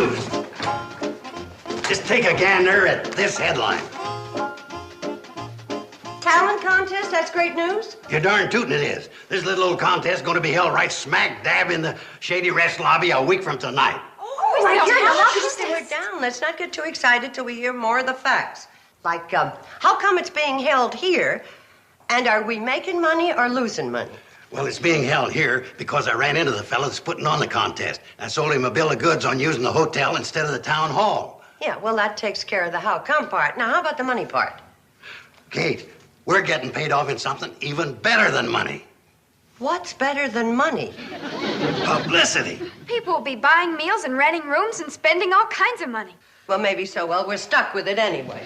news. Just take a gander at this headline. Talent contest? That's great news? You're darn tootin' it is. This little old contest is going to be held right smack dab in the Shady Rest lobby a week from tonight. Oh, my goodness. We're down. Let's not get too excited till we hear more of the facts. Like, how come it's being held here? And are we making money or losing money? Well, it's being held here because I ran into the fella that's putting on the contest. I sold him a bill of goods on using the hotel instead of the town hall. Yeah, well, that takes care of the how come part. Now, how about the money part? Kate, we're getting paid off in something even better than money. What's better than money? Publicity. People will be buying meals and renting rooms and spending all kinds of money. Well, maybe so. Well, we're stuck with it anyway.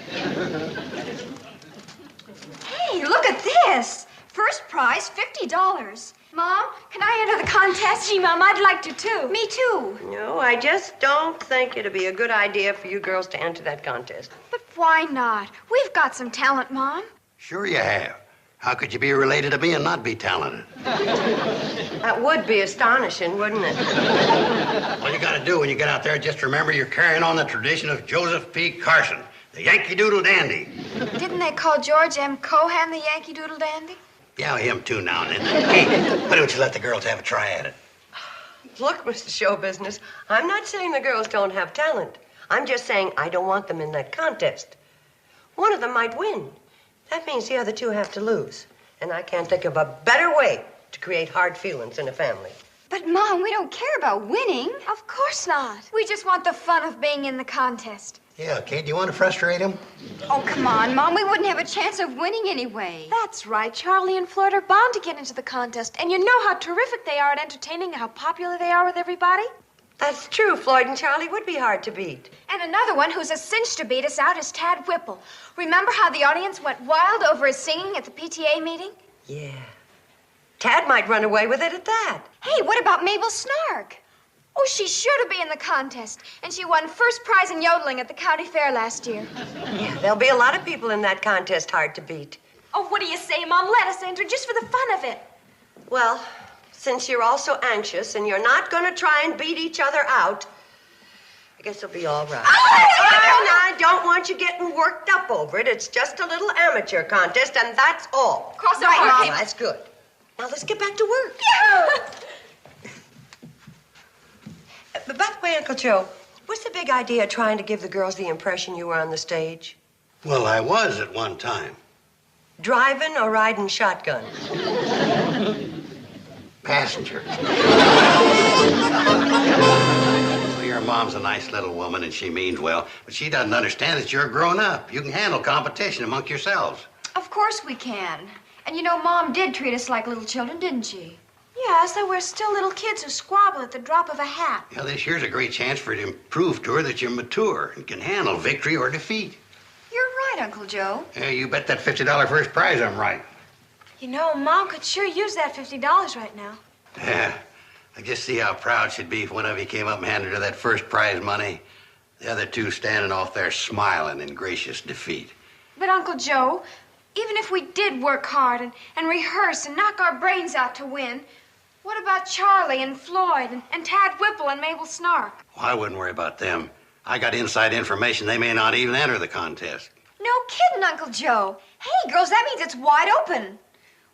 Hey, look at this. First prize, $50. Mom, can I enter the contest? Gee, Mom, I'd like to, too. Me, too. No, I just don't think it'd be a good idea for you girls to enter that contest. But why not? We've got some talent, Mom. Sure you have. How could you be related to me and not be talented? That would be astonishing, wouldn't it? All you gotta do when you get out there, just remember you're carrying on the tradition of Joseph P. Carson, the Yankee Doodle Dandy. Didn't they call George M. Cohan the Yankee Doodle Dandy? Yeah, him too now and then. Hey, why don't you let the girls have a try at it? Look, Mr. Show Business, I'm not saying the girls don't have talent. I'm just saying I don't want them in that contest. One of them might win. That means the other two have to lose. And I can't think of a better way to create hard feelings in a family. But, Mom, we don't care about winning. Of course not. We just want the fun of being in the contest. Yeah, Kate, do you want to frustrate him? Oh, come on, Mom. We wouldn't have a chance of winning anyway. That's right. Charlie and Floyd are bound to get into the contest. And you know how terrific they are at entertaining and how popular they are with everybody? That's true. Floyd and Charlie would be hard to beat. And another one who's a cinch to beat us out is Tad Whipple. Remember how the audience went wild over his singing at the PTA meeting? Yeah. Tad might run away with it at that. Hey, what about Mabel Snark? Oh, she's sure to be in the contest. And she won first prize in yodeling at the county fair last year. Yeah, there'll be a lot of people in that contest hard to beat. Oh, what do you say, Mom? Let us enter just for the fun of it. Well, since you're all so anxious and you're not going to try and beat each other out, I guess it'll be all right. And I don't want you getting worked up over it. It's just a little amateur contest, and that's all. Cross the right, line. Mom. That's good. Now let's get back to work. Yeah. But by the way, Uncle Joe, what's the big idea of trying to give the girls the impression you were on the stage? Well, I was at one time. Driving or riding shotgun? Passenger. Well, your mom's a nice little woman and she means well, but she doesn't understand that you're grown up. You can handle competition among yourselves. Of course we can. And you know, Mom did treat us like little children, didn't she? Yes, though we're still little kids who squabble at the drop of a hat. Yeah, this year's a great chance for you to prove to her that you're mature and can handle victory or defeat. You're right, Uncle Joe. Yeah, you bet that $50 first prize I'm right. You know, Mom could sure use that $50 right now. Yeah, I just see how proud she'd be if one of you came up and handed her that first prize money. The other two standing off there smiling in gracious defeat. But, Uncle Joe, even if we did work hard and rehearse and knock our brains out to win, what about Charlie and Floyd and Tad Whipple and Mabel Snark? Well, I wouldn't worry about them. I got inside information they may not even enter the contest. No kidding, Uncle Joe. Hey, girls, that means it's wide open.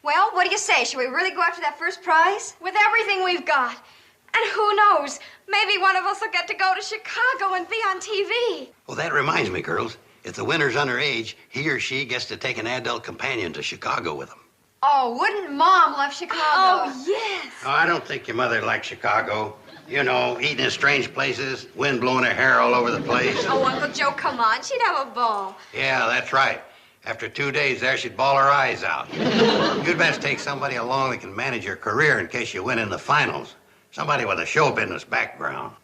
Well, what do you say? Should we really go after that first prize? With everything we've got. And who knows? Maybe one of us will get to go to Chicago and be on TV. Well, that reminds me, girls. If the winner's underage, he or she gets to take an adult companion to Chicago with them. Oh, wouldn't Mom love Chicago? Oh, yes. Oh, I don't think your mother likes Chicago. You know, eating in strange places, wind blowing her hair all over the place. Oh, Uncle Joe, come on. She'd have a ball. Yeah, that's right. After 2 days there, she'd bawl her eyes out. You'd best take somebody along that can manage your career in case you win in the finals. Somebody with a show business background.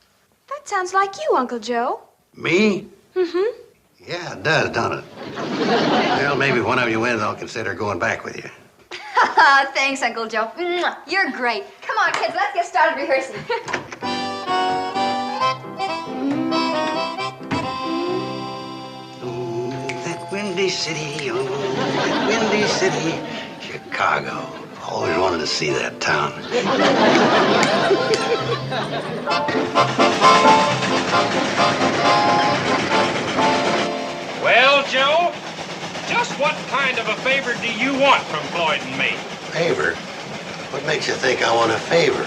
That sounds like you, Uncle Joe. Me? Mm-hmm. Yeah, it does, don't it? Well, maybe if one of you wins, I'll consider going back with you. Thanks, Uncle Joe. You're great. Come on, kids, let's get started rehearsing. Oh, that windy city, oh, that windy city, Chicago. Always wanted to see that town. a favor do you want from Floyd and me? Favor? What makes you think I want a favor?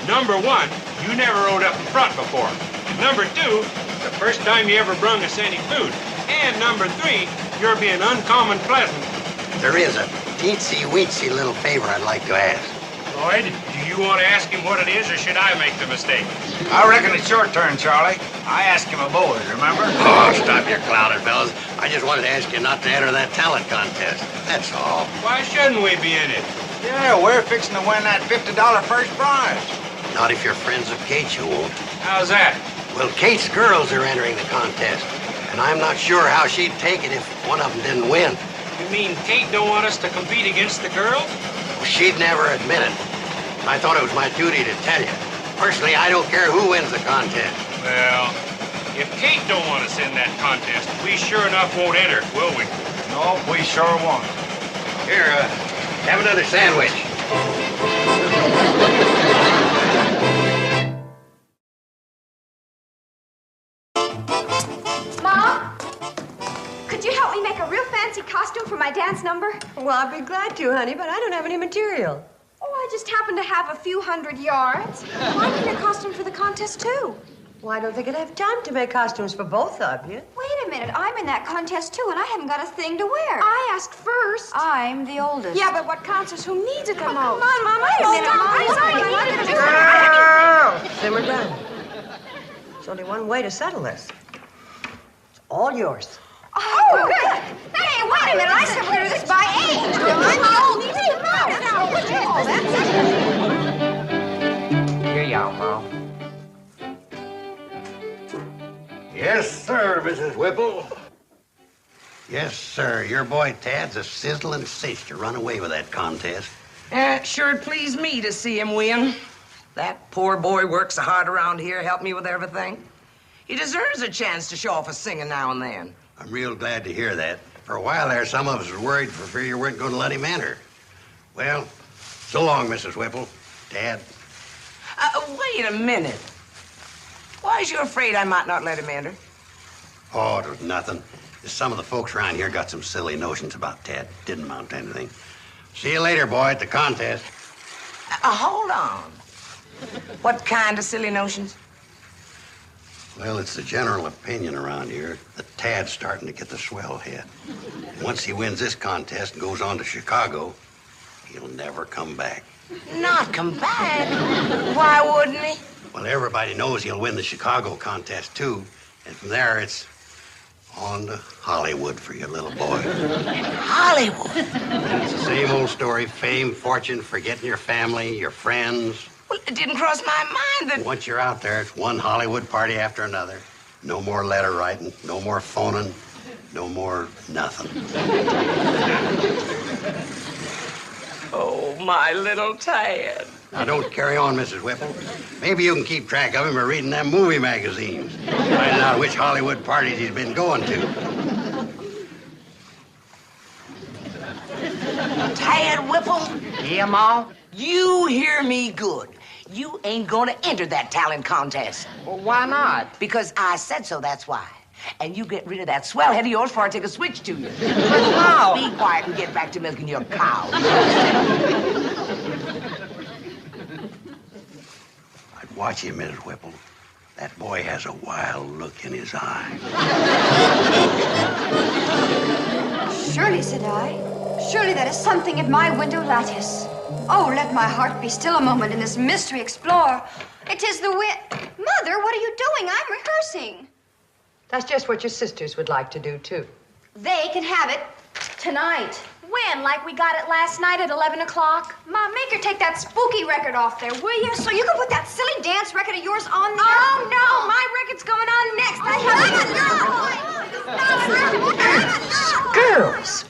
Number one, you never rode up in front before. Number two, the first time you ever brung us any food. And number three, you're being uncommon pleasant. There is a teensy-weensy little favor I'd like to ask. Floyd, do you want to ask him what it is, or should I make the mistake? I reckon it's your turn, Charlie. I asked him a boy, remember? Oh, stop your clouding, fellas. I just wanted to ask you not to enter that talent contest. That's all. Why shouldn't we be in it? Yeah, we're fixing to win that $50 first prize. Not if you're friends of Kate's, you won't. How's that? Well, Kate's girls are entering the contest, and I'm not sure how she'd take it if one of them didn't win. You mean Kate don't want us to compete against the girls? Well, she'd never admit it. I thought it was my duty to tell you. Personally, I don't care who wins the contest. Well, if Kate don't want us in that contest, we sure enough won't enter, will we? No, we sure won't. Here, have another sandwich. Mom, could you help me make a real fancy costume for my dance number? Well, I'd be glad to, honey, but I don't have any material. Oh, I just happen to have a few hundred yards. I need a costume for the contest, too. Well, I don't think I'd have time to make costumes for both of you. Wait a minute, I'm in that contest too, and I haven't got a thing to wear. I asked first. I'm the oldest. Yeah, but what counts is who needs it the most. Come on, Mom, wait a minute. Simmer down. There's only one way to settle this. It's all yours. Oh, good. Hey, wait a minute. I said we're going to do this by age. I'm the oldest. Here you are, Mom. Yes, sir, Mrs. Whipple. Yes, sir. Your boy Tad's a sizzling cinch to run away with that contest. Sure'd please me to see him win. That poor boy works so hard around here, help me with everything. He deserves a chance to show off his singing now and then. I'm real glad to hear that. For a while there, some of us were worried for fear you weren't going to let him enter. Well, so long, Mrs. Whipple. Tad. Wait a minute. Why is you afraid I might not let him enter? Oh, it was nothing. Just some of the folks around here got some silly notions about Tad. Didn't amount to anything. See you later, boy, at the contest. Hold on. What kind of silly notions? Well, it's the general opinion around here that Tad's starting to get the swell head. Once he wins this contest and goes on to Chicago, he'll never come back. Not come back? Why wouldn't he? Well, everybody knows he'll win the Chicago contest, too. And from there, it's on to Hollywood for your little boy. Hollywood? It's the same old story. Fame, fortune, forgetting your family, your friends. Well, it didn't cross my mind that... Once you're out there, it's one Hollywood party after another. No more letter writing, no more phoning, no more nothing. Oh, my little Tad. Now, don't carry on, Mrs. Whipple. Maybe you can keep track of him by reading them movie magazines. Finding out which Hollywood parties he's been going to. Tad Whipple? Yeah, Ma? You hear me good. You ain't gonna enter that talent contest. Well, why not? Because I said so, that's why. And you get rid of that swell head of yours before I take a switch to you. How? Be quiet and get back to milking your cow. I'd watch him, Mrs. Whipple. That boy has a wild look in his eye. Surely, said I. Surely that is something at my window lattice. Oh, let my heart be still a moment and this mystery explore. It is the wind. Mother, what are you doing? I'm rehearsing. That's just what your sisters would like to do, too. They can have it tonight. When? Like we got it last night at 11 o'clock? Mom, make her take that spooky record off there, will you? So you can put that silly dance record of yours on there. Oh, no, my record's going on next. Girls!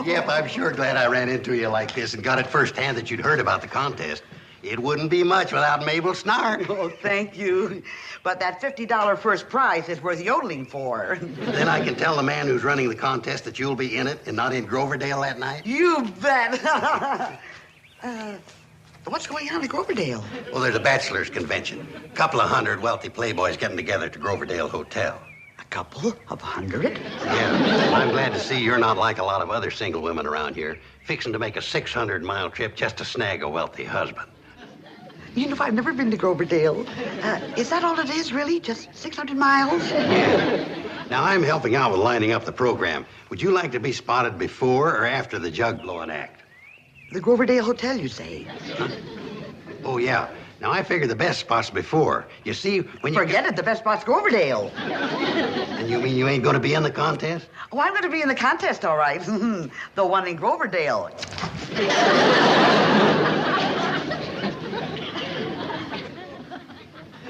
Yep, I'm sure glad I ran into you like this and got it firsthand that you'd heard about the contest. It wouldn't be much without Mabel Snark. Oh, thank you. But that $50 first prize is worth yodeling for. Then I can tell the man who's running the contest that you'll be in it and not in Groverdale that night. You bet. What's going on at Groverdale? Well, there's a bachelor's convention. A couple of hundred wealthy playboys getting together at the Groverdale Hotel. A couple of 100? Yeah, I'm glad to see you're not like a lot of other single women around here, fixing to make a 600-mile trip just to snag a wealthy husband. You know, I've never been to Groverdale. Is that all it is, really? Just 600 miles? Yeah. Now, I'm helping out with lining up the program. Would you like to be spotted before or after the jug-blowing act? The Groverdale Hotel, you say? Huh? Oh, yeah. Now, I figure the best spot's before. You see, when you... Forget it, the best spot's Groverdale. And you mean you ain't going to be in the contest? Oh, I'm going to be in the contest, all right. The one in Groverdale.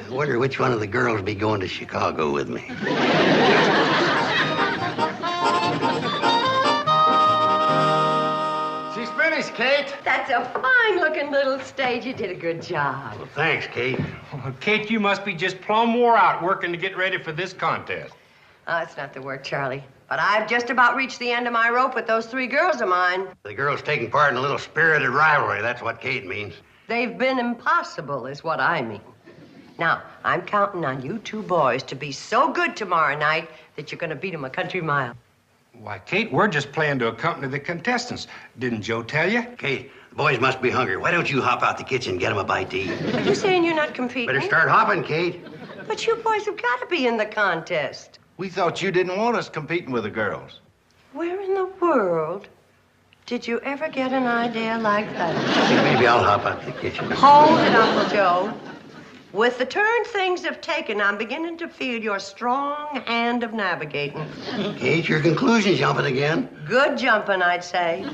I wonder which one of the girls be going to Chicago with me. She's finished, Kate. That's a fine-looking little stage. You did a good job. Well, thanks, Kate. Well, Kate, you must be just plumb wore out working to get ready for this contest. Oh, it's not the work, Charlie. But I've just about reached the end of my rope with those 3 girls of mine. The girls taking part in a little spirited rivalry. That's what Kate means. They've been impossible, is what I mean. Now, I'm counting on you 2 boys to be so good tomorrow night that you're going to beat them a country mile. Why, Kate, we're just playing to accompany the contestants. Didn't Joe tell you? Kate, the boys must be hungry. Why don't you hop out the kitchen and get them a bite to eat? Are you saying you're not competing? Better start hopping, Kate. But you boys have got to be in the contest. We thought you didn't want us competing with the girls. Where in the world did you ever get an idea like that? Maybe I'll hop out the kitchen. Hold it, Uncle Joe. With the turn things have taken, I'm beginning to feel your strong hand of navigating. Kate, your conclusion's jumping again. Good jumping, I'd say.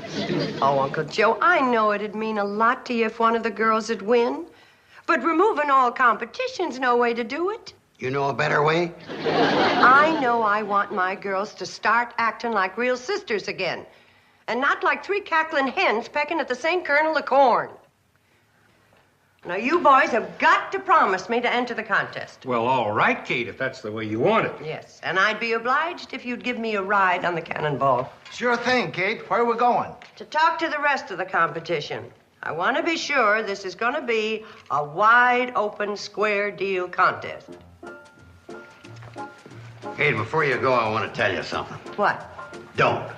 Oh, Uncle Joe, I know it'd mean a lot to you if one of the girls would win. But removing all competition's no way to do it. You know a better way? I know I want my girls to start acting like real sisters again. And not like 3 cackling hens pecking at the same kernel of corn. Now, you boys have got to promise me to enter the contest. Well, all right, Kate, if that's the way you want it. Yes, and I'd be obliged if you'd give me a ride on the cannonball. Sure thing, Kate. Where are we going? To talk to the rest of the competition. I want to be sure this is going to be a wide-open, square-deal contest. Kate, before you go, I want to tell you something. What? Don't.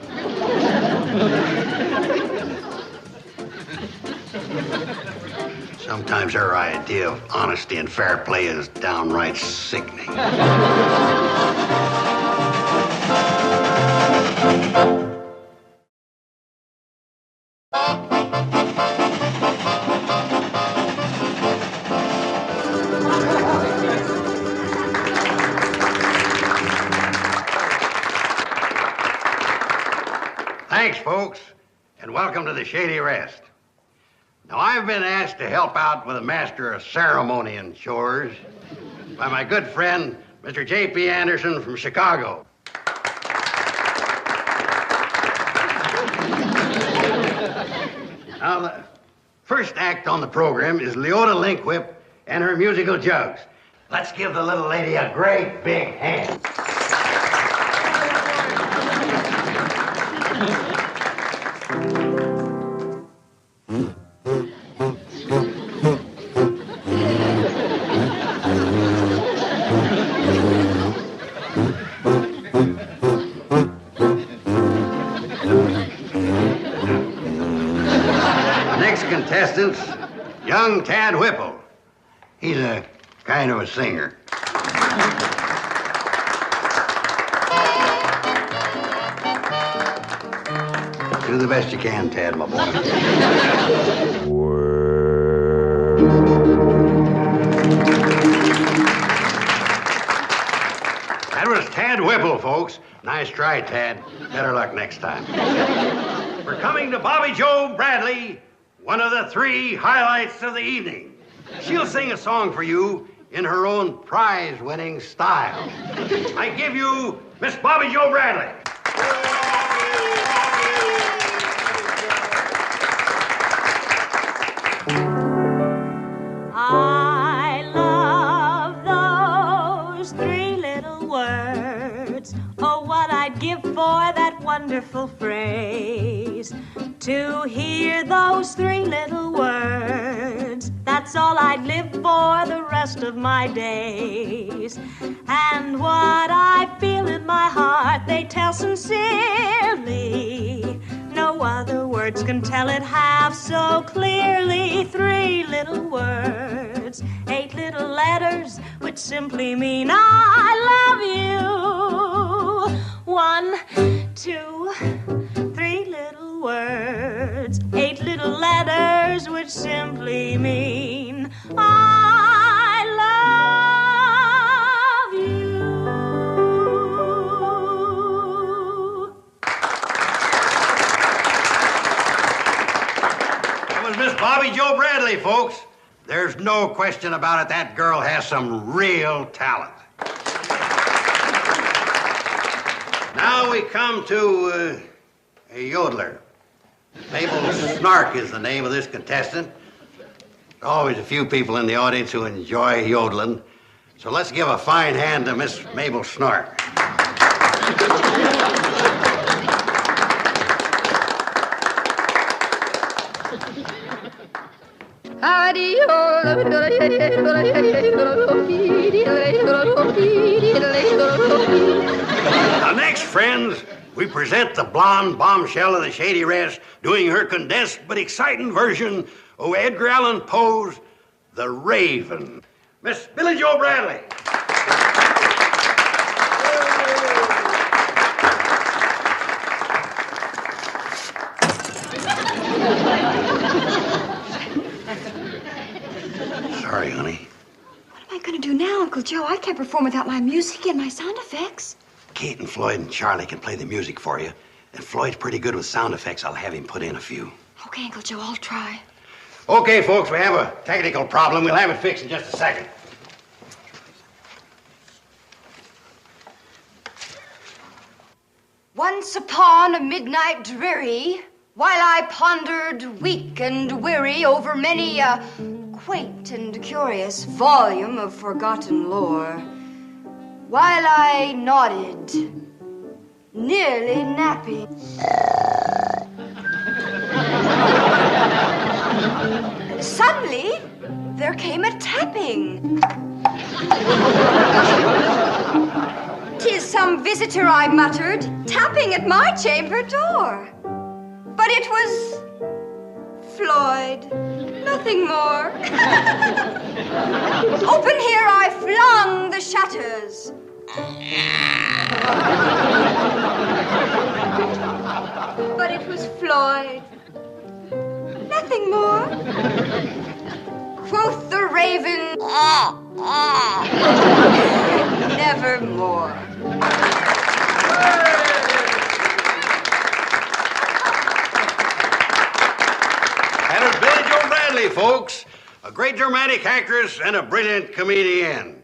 Sometimes our idea of honesty and fair play is downright sickening. Thanks, folks, and welcome to the Shady Rest. Now, I've been asked to help out with a master of ceremony and chores by my good friend, Mr. J.P. Anderson from Chicago. Now, the first act on the program is Leota Linkwhip and her musical jugs. Let's give the little lady a great big hand. Contestants, young Tad Whipple. He's a kind of a singer. Do the best you can, Tad, my boy. That was Tad Whipple, folks. Nice try, Tad. Better luck next time. We're coming to Bobby Joe Bradley, one of the 3 highlights of the evening. She'll sing a song for you in her own prize-winning style. I give you Miss Bobby Joe Bradley. I love those 3 little words. Oh, what I'd give for that wonderful phrase. To hear those 3 little words That's all I'd live for the rest of my days. And what I feel in my heart, they tell sincerely. No other words can tell it half so clearly. 3 little words, 8 little letters, which simply mean I love you. 1, 2, 3 little words, 8 little letters, which simply mean I love you. That was Miss Bobby Jo Bradley, folks. There's no question about it. That girl has some real talent. Now we come to a yodeler. Mabel Snark is the name of this contestant. There's always a few people in the audience who enjoy yodeling. So let's give a fine hand to Miss Mabel Snark. Now next, friends, we present the blonde bombshell of the Shady Rest doing her condensed but exciting version of Edgar Allan Poe's The Raven. Miss Billie Jo Bradley. Sorry, honey. What am I going to do now, Uncle Joe? I can't perform without my music and my sound effects. Kate and Floyd and Charlie can play the music for you. And Floyd's pretty good with sound effects. I'll have him put in a few. Okay, Uncle Joe, I'll try. Okay, folks, we have a technical problem. We'll have it fixed in just a second. Once upon a midnight dreary, while I pondered weak and weary over many a quaint and curious volume of forgotten lore, while I nodded, nearly napping, suddenly there came a tapping. 'Tis some visitor, I muttered, tapping at my chamber door. But it was Floyd, nothing more. Open here I flung the shutters. But it was Floyd, nothing more. Quoth the raven, nevermore. That is Billie Jo Bradley, folks. A great dramatic actress and a brilliant comedian.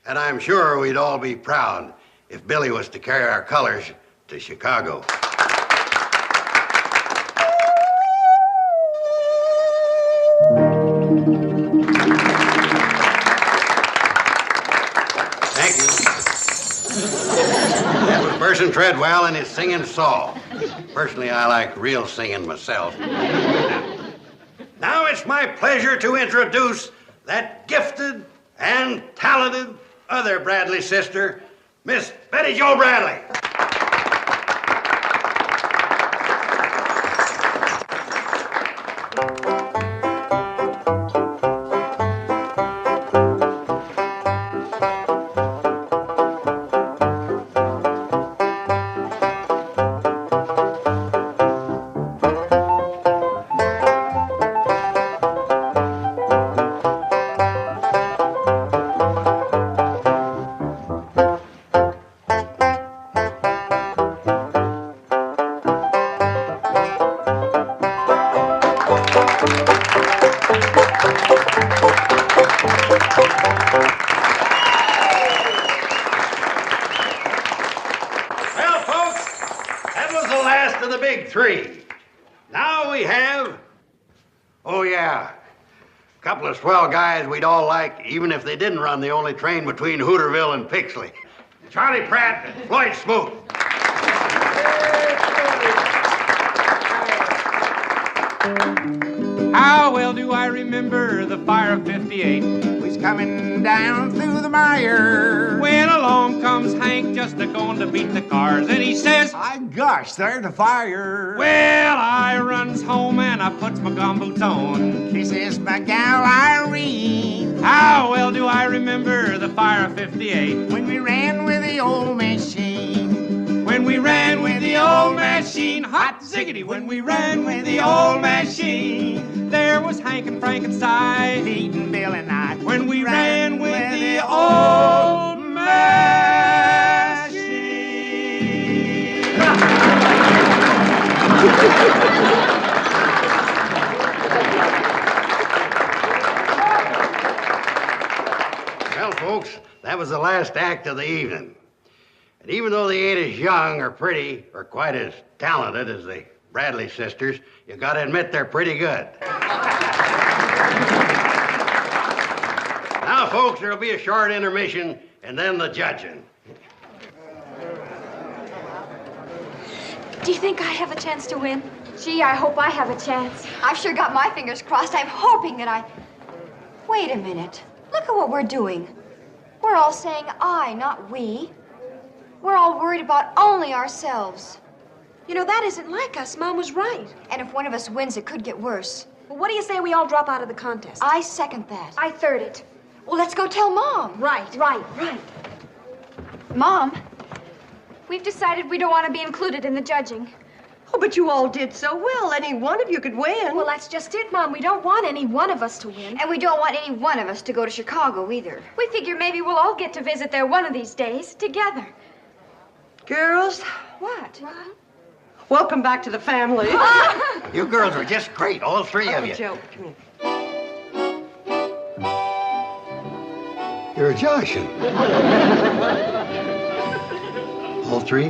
And I'm sure we'd all be proud if Billie was to carry our colors to Chicago. Thank you. That was Burson Treadwell and his singing saw. Personally, I like real singing myself. Now it's my pleasure to introduce that gifted and talented other Bradley sister, Miss Betty Jo Bradley. Well, folks, that was the last of the big three. Now we have, oh yeah, a couple of swell guys we'd all like, even if they didn't run the only train between Hooterville and Pixley. Charlie Pratt and Floyd Smoot. How well do I remember the fire of 58. We's coming down through the mire. When along comes Hank just a-going to beat the cars, and he says, My gosh, there's the fire. well, I runs home and I puts my gumboots on. Kisses my gal Irene. How well do I remember the fire of 58? When we ran with the old machine. When we ran with the old machine, hot ziggity, when we ran with the old machine. There was Hank and Frankenstein, Pete and Bill and I. when we ran with the old machine. Well, folks, that was the last act of the evening. And even though they ain't as young or pretty or quite as talented as the Bradley sisters, you gotta admit they're pretty good. Now, folks, there'll be a short intermission and then the judging. Do you think I have a chance to win? Gee, I hope I have a chance. I've sure got my fingers crossed. I'm hoping that I... Wait a minute. Look at what we're doing. We're all saying I, not we. We're all worried about only ourselves. You know, that isn't like us. Mom was right. And if one of us wins, it could get worse. Well, what do you say we all drop out of the contest? I second that. I third it. Well, let's go tell Mom. Right. Mom, We've decided we don't want to be included in the judging. Oh, but you all did so well. Any one of you could win. Well, that's just it, Mom. We don't want any one of us to win. and we don't want any one of us to go to Chicago either. We figure maybe we'll all get to visit there one of these days together. Girls, What? welcome back to the family. You girls were just great, all three of you. Joe, come here. You're joshing. All three?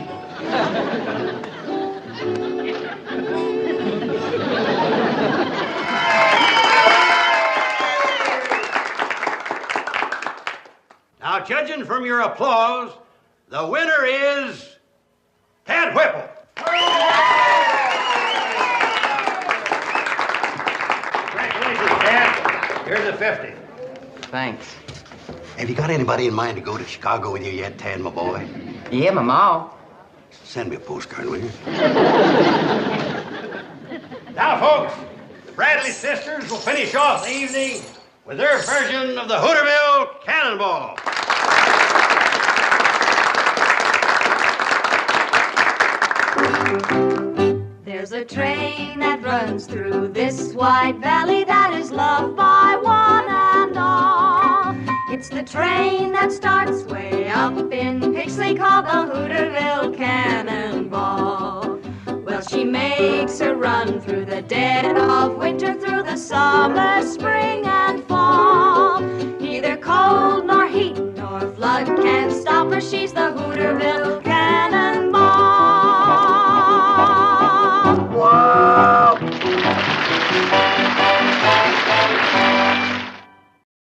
Now, judging from your applause, the winner is Tad Whipple. Congratulations, Tad. Here's the 50. Thanks. Have you got anybody in mind to go to Chicago with you yet, Tad, my boy? Yeah, my ma. Send me a postcard, will you? Now, folks, the Bradley sisters will finish off the evening with their version of the Hooterville Cannonball. There's a train that runs through this wide valley that is loved by one and all. It's the train that starts way up in Pixley called the Hooterville Cannonball. Well, she makes her run through the dead of winter, through the summer, spring, and fall. Neither cold nor heat nor flood can stop her. She's the Hooterville